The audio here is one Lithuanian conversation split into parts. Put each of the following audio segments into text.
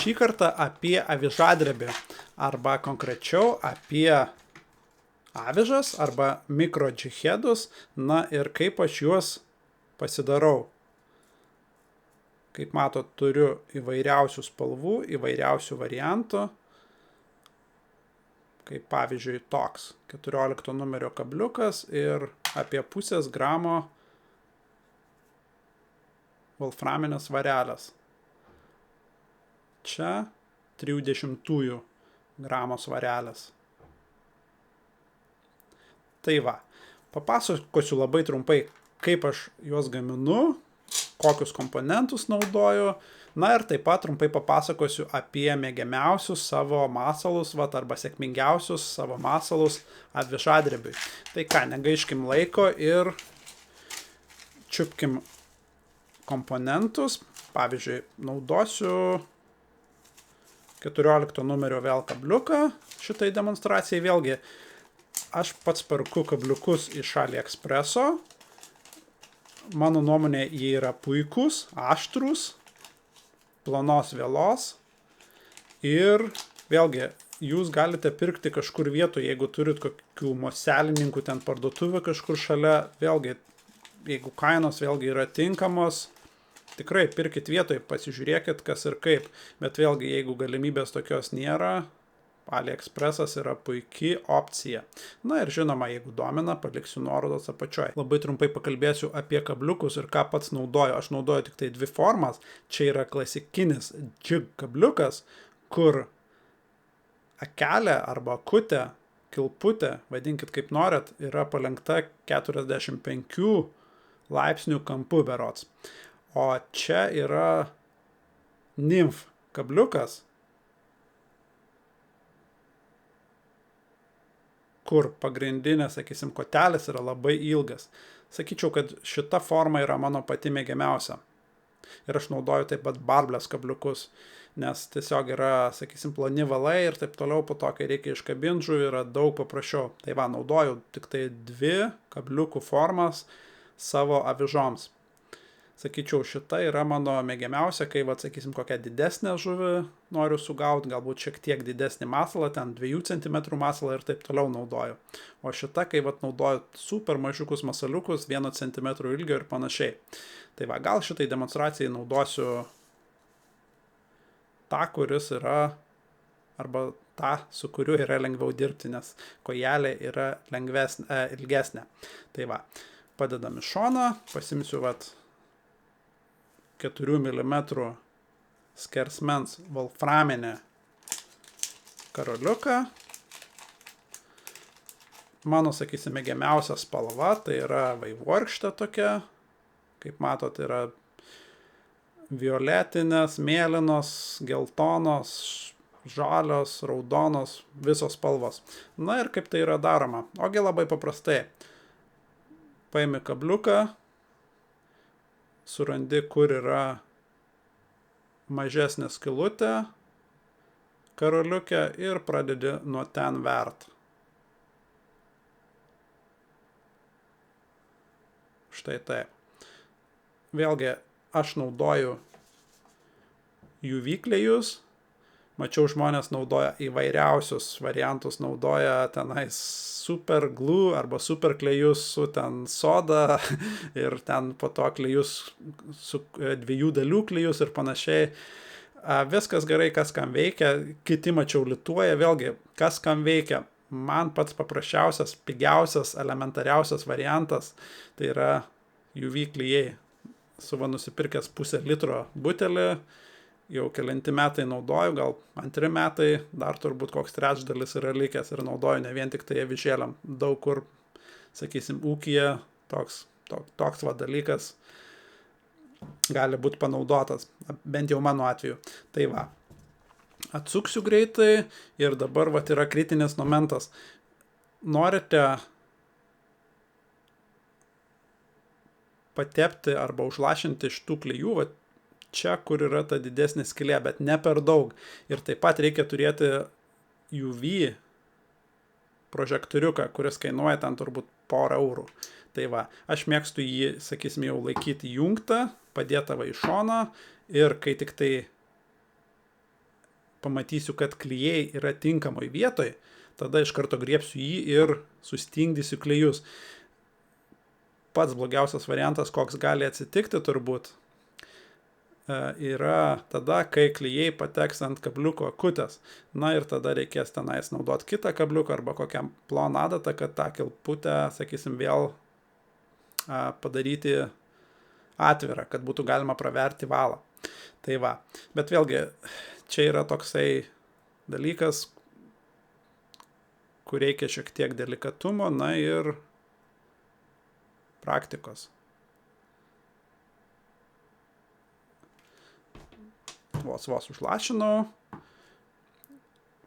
Šį kartą apie avižadrebį arba konkrečiau apie avižas arba mikrodžichedus, na ir kaip aš juos pasidarau. Kaip matot, turiu įvairiausių spalvų, įvairiausių variantų, kaip pavyzdžiui toks 14 numerio kabliukas ir apie pusės gramo volframinės svarelės. Čia 30 gramo svarelės. Tai va, papasakosiu labai trumpai, kaip aš juos gaminu, kokius komponentus naudoju, na ir taip pat trumpai papasakosiu apie mėgiamiausius savo masalus, arba sėkmingiausius savo masalus avižadrebiui. Tai ką, negaiškim laiko ir čiupkim komponentus. Pavyzdžiui, naudosiu 14 numerio vėl kabliuką šitai demonstracijai. Vėlgi, aš pats perku kabliukus iš AliExpresso. Mano nuomonė, jie yra puikūs, aštrūs, plonos vielos. Ir vėlgi, jūs galite pirkti kažkur vietoje, jeigu turit kokių moselininkų ten parduotuvę kažkur šalia. Vėlgi, jeigu kainos vėlgi yra tinkamos, tikrai pirkit vietoje, pasižiūrėkit kas ir kaip. Bet vėlgi, jeigu galimybės tokios nėra, AliExpressas yra puikiai opcija. Na ir žinoma, jeigu domina, paliksiu nuorodos apačioje. Labai trumpai pakalbėsiu apie kabliukus ir ką pats naudoju. Aš naudoju tik tai dvi formas. Čia yra klasikinis džig kabliukas, kur akelė arba akutė, kilputė, vadinkit kaip norit, yra palenkta 45 laipsnių kampu berods. O čia yra Nymph kabliukas, kur pagrindinė, sakysim, kotelis yra labai ilgas. Sakyčiau, kad šita forma yra mano pati mėgiamiausia. Ir aš naudoju taip pat barblės kabliukus, nes tiesiog yra, sakysim, ploni valai ir taip toliau, po to, kai reikia iškabinti žuvį, yra daug paprasčiau. Tai va, naudoju tik tai dvi kabliukų formas savo avižoms. Sakyčiau, šita yra mano mėgiamiausia, kai, sakysim, kokią didesnę žuvį noriu sugauti, galbūt šiek tiek didesnį masalą, ten 2 cm masalą ir taip toliau naudoju. O šita, kai naudoju super mažiukus masaliukus, 1 cm ilgio ir panašiai. Tai va, gal šitai demonstracijai naudosiu tą, kuris yra, arba tą, su kuriuo yra lengviau dirbti, nes kojelė yra ilgesnė. Tai va, padedam į šoną, pasimsiu 4 mm skersmens volframinę karoliuką. Mano, sakysim, mėgiamiausia spalva, tai yra vaivorykštė tokia. Kaip matot, yra violetinės, mėlynos, geltonos, žalios, raudonos, visos spalvos. Na ir kaip tai yra daroma? Ogi labai paprastai. Paimi kabliuką, surandi, kur yra mažesnė skylutė karoliuke ir pradedi nuo ten vert. Štai taip. Vėlgi, aš naudoju UV klejus. Mačiau, žmonės naudoja įvairiausius variantus, naudoja tenais super glue arba super klejus su ten soda ir ten po to klejus su 2 dalių klejus ir panašiai. Viskas gerai, kas kam veikia, kiti mačiau lituoja, vėlgi, kas kam veikia. Man pats paprasčiausias, pigiausias, elementariausias variantas, tai yra UV klijai. Suva nusipirkęs 0,5 litro butelį, jau kelinti metai naudoju, gal 2 metai, dar turbūt koks trečdalis yra likęs ir naudoju ne vien tik tai avižėliam. Daug kur, sakysim, ūkyje toks dalykas gali būti panaudotas, bent jau mano atveju. Tai va, atsuksiu greitai ir dabar yra kritinis momentas. Norite patepti arba užlašinti šitų klijų, čia, kur yra ta didesnė skylė, bet ne per daug. Ir taip pat reikia turėti UV prožektoriuką, kuris kainuoja ten turbūt porą eurų. Tai va, aš mėgstu jį, sakysim, jau laikyti įjungtą, padėtą į šoną ir kai tik tai pamatysiu, kad klijai yra tinkamoj vietoj, tada iš karto griebsiu jį ir sustingdysiu klijus. Pats blogiausias variantas, koks gali atsitikti turbūt, yra tada, kai klijai pateks ant kabliuko akutės. Na ir tada reikės tenais naudoti kitą kabliuką arba kokią ploną adatą, kad tą kilputę, sakysim, vėl padaryti atvirą, kad būtų galima praverti valą. Tai va. Bet vėlgi, čia yra toksai dalykas, kur reikia šiek tiek delikatumo, na ir praktikos. Vos užlašinau,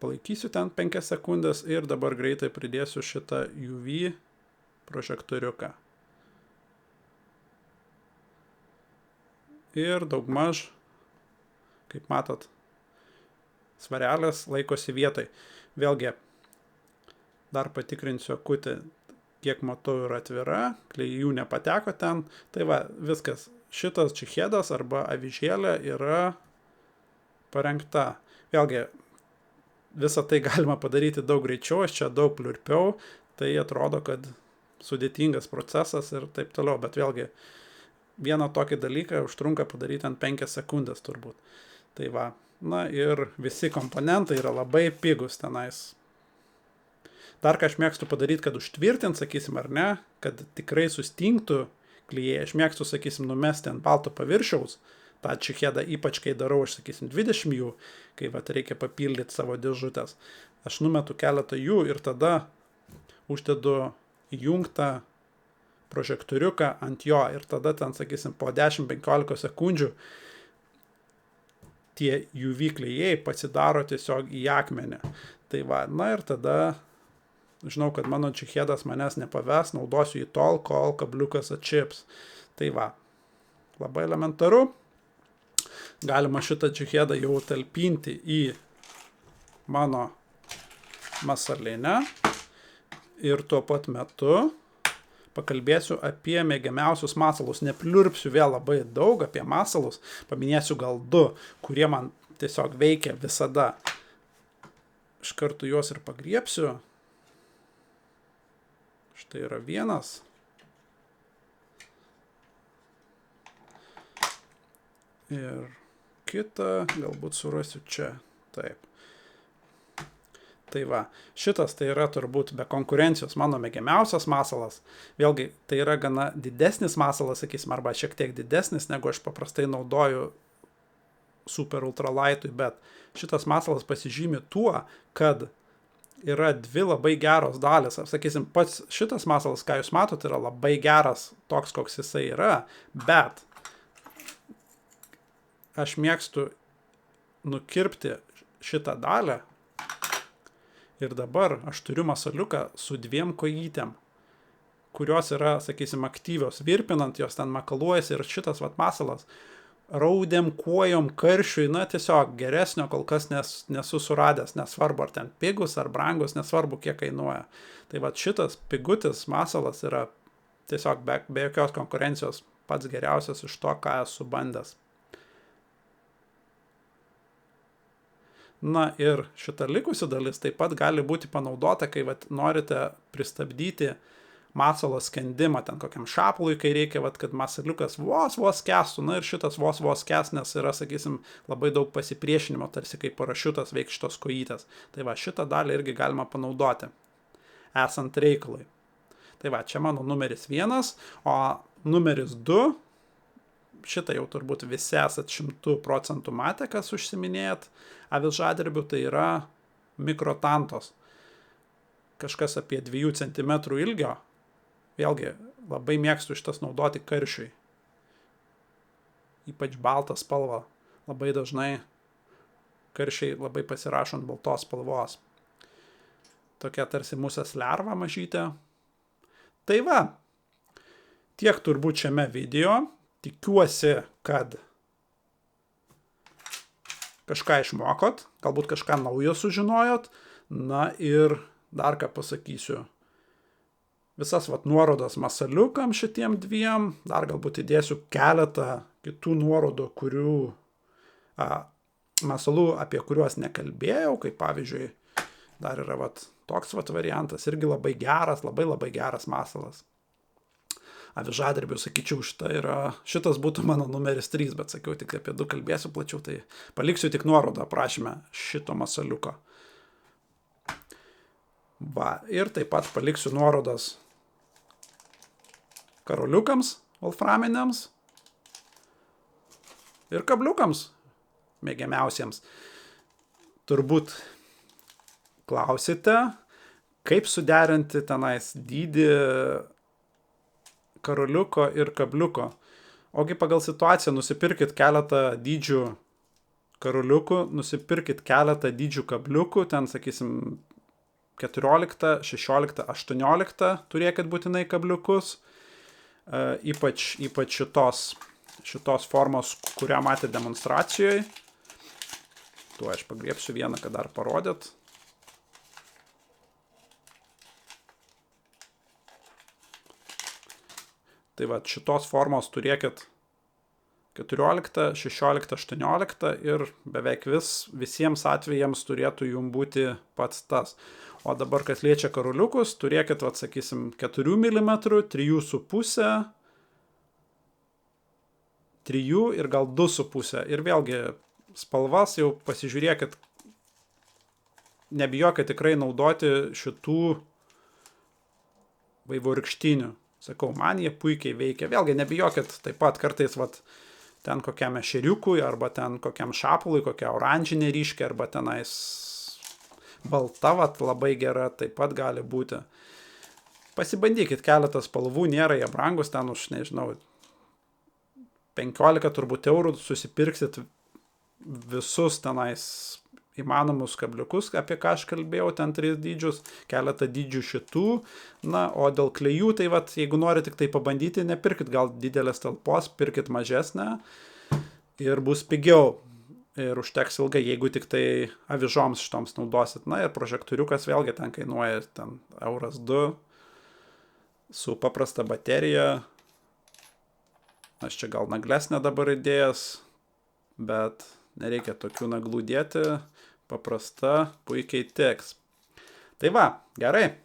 palaikysiu ten 5 sekundės ir dabar greitai pridėsiu šitą UV prožektoriuką. Ir daugmaž, kaip matot, svarelės laikosi vietoj. Vėlgi, dar patikrinsiu akutę, kiek matau yra atvira, klijų nepateko ten. Tai va, viskas. Šitas čichedas arba avižėlė yra parengta. Vėlgi, visą tai galima padaryti daug greičiau, aš čia daug pliurpiau, tai atrodo, kad sudėtingas procesas ir taip toliau, bet vėlgi, vieną tokį dalyką užtrunka padaryti ant 5 sekundės turbūt. Tai va, na ir visi komponentai yra labai pigus tenais. Dar ką aš mėgstu padaryti, kad užtvirtint, sakysim, ar ne, kad tikrai sustingtų klijai, aš mėgstu, sakysim, numesti ant balto paviršiaus, tą čichedą, ypač kai darau, aš sakysim, 20 jų, kai vat reikia papildyti savo dėžutės. Aš numetu keletą jų ir tada uždedu įjungtą prožektoriuką ant jo ir tada ten, sakysim, po 10-15 sekundžių tie UV klijai pasidaro tiesiog į akmenį. Tai va, na ir tada žinau, kad mano čichedas manęs nepaves, naudosiu jį tol, kol kabliukas atšips. Tai va, labai elementaru. Galima šitą čichedą jau talpinti į mano masalinę ir tuo pat metu pakalbėsiu apie mėgiamiausius masalus. Nepliurpsiu vėl labai daug apie masalus, paminėsiu gal 2, kurie man tiesiog veikia visada. Iš karto juos ir pagriebsiu. Štai yra vienas. Ir kitą galbūt surasiu čia. Taip. Tai va, šitas tai yra turbūt be konkurencijos mano mėgiamiausias masalas. Vėlgi, tai yra gana didesnis masalas, sakysim, arba šiek tiek didesnis, negu aš paprastai naudoju super ultralaitui, bet šitas masalas pasižymi tuo, kad yra 2 labai geros dalis. Sakysim, pats šitas masalas, ką jūs matot, yra labai geras toks, koks jisai yra, bet aš mėgstu nukirpti šitą dalį ir dabar aš turiu masaliuką su 2 kojytėm, kurios yra, sakysim, aktyvios, virpinant, jos ten makaluojasi ir šitas vat masalas raudėm, kuojom, karšiui, na tiesiog geresnio kol kas nesu suradęs, nesvarbu ar ten pigus ar brangus, nesvarbu kiek kainuoja. Tai vat šitas pigutis masalas yra tiesiog be jokios konkurencijos pats geriausias iš to, ką esu bandęs. Na ir šita likusi dalis taip pat gali būti panaudota, kai vat norite pristabdyti masalo skendimą ten kokiam šapului, kai reikia, vat, kad masaliukas vos kestų, na ir šitas vos kes, nes yra, sakysim, labai daug pasipriešinimo, tarsi kaip parašiutas veiks šitos kojytės. Tai va, šitą dalį irgi galima panaudoti, esant reikalui. Tai va, čia mano numeris 1, o numeris 2, šitą jau turbūt visi esat 100% matę, kas užsiminėjat avižadirbių, tai yra mikrotantos. Kažkas apie 2 cm ilgio. Vėlgi, labai mėgstu šitas naudoti karšiui. Ypač baltą spalvą. Labai dažnai karšiai labai pasirašo ant baltos spalvos. Tokia tarsi musės lerva mažytė. Tai va, tiek turbūt šiame video. Tikiuosi, kad kažką išmokot, galbūt kažką naujo sužinojot. Na ir dar ką pasakysiu. Visas vat nuorodas masaliukam šitiem 2, dar galbūt įdėsiu keletą kitų nuorodų, kurių masalų, apie kuriuos nekalbėjau, kaip pavyzdžiui, dar yra toks variantas, irgi labai geras, labai geras masalas. Avižadrebių, sakyčiau, šitas būtų mano numeris 3, bet sakiau, tik apie 2 kalbėsiu plačiau, tai paliksiu tik nuorodą aprašyme šito masaliuko. Ir taip pat paliksiu nuorodas karoliukams, wolframiniams ir kabliukams, mėgiamiausiems. Turbūt klausite, kaip suderinti tenais dydį karoliuko ir kabliuko. Ogi pagal situaciją nusipirkit keletą dydžių karoliukų, nusipirkit keletą dydžių kabliukų, ten, sakysim, 14, 16, 18 turėkit būtinai kabliukus, ypač šitos formos, kurią matė demonstracijoje. Tuo aš pagriebsiu vieną, kad dar parodyt. Tai šitos formos turėkit 14, 16, 18 ir beveik visiems atvejams turėtų jums būti pats tas. O dabar, kas liečia karoliukus, turėkit, sakysim, 4 mm, 3,5, 3 ir gal 2,5. Ir vėlgi spalvas jau pasižiūrėkit, nebijokit tikrai naudoti šitų vaivorykštinių. Sakau, man jie puikiai veikia. Vėlgi nebijokit, taip pat kartais ten kokiam ešeriukui, arba ten kokiam šapului, kokia oranžinė ryškia, arba tenais balta labai gera, taip pat gali būti. Pasibandykit keletą spalvų, nėra jie brangus, ten už, nežinau, 15 turbūt eurų susipirksit visus tenais įmanomus kabliukus, apie ką aš kalbėjau, ten 3 dydžius, keletą dydžių šitų. Na, o dėl klejų, tai jeigu nori tik tai pabandyti, nepirkit gal didelės talpos, pirkit mažesnę ir bus pigiau. Ir užteks ilgai, jeigu tik tai avižoms šitoms naudosit. Na ir prožektoriukas vėlgi ten kainuoja euras 2 su paprasta baterija. Aš čia gal naglesnę dabar įdėjęs, bet nereikia tokių naglų dėti, paprasta, puikiai tiks. Tai gerai.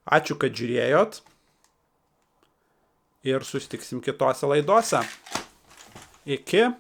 Ačiū, kad žiūrėjot ir susitiksim kitose laidose. Iki.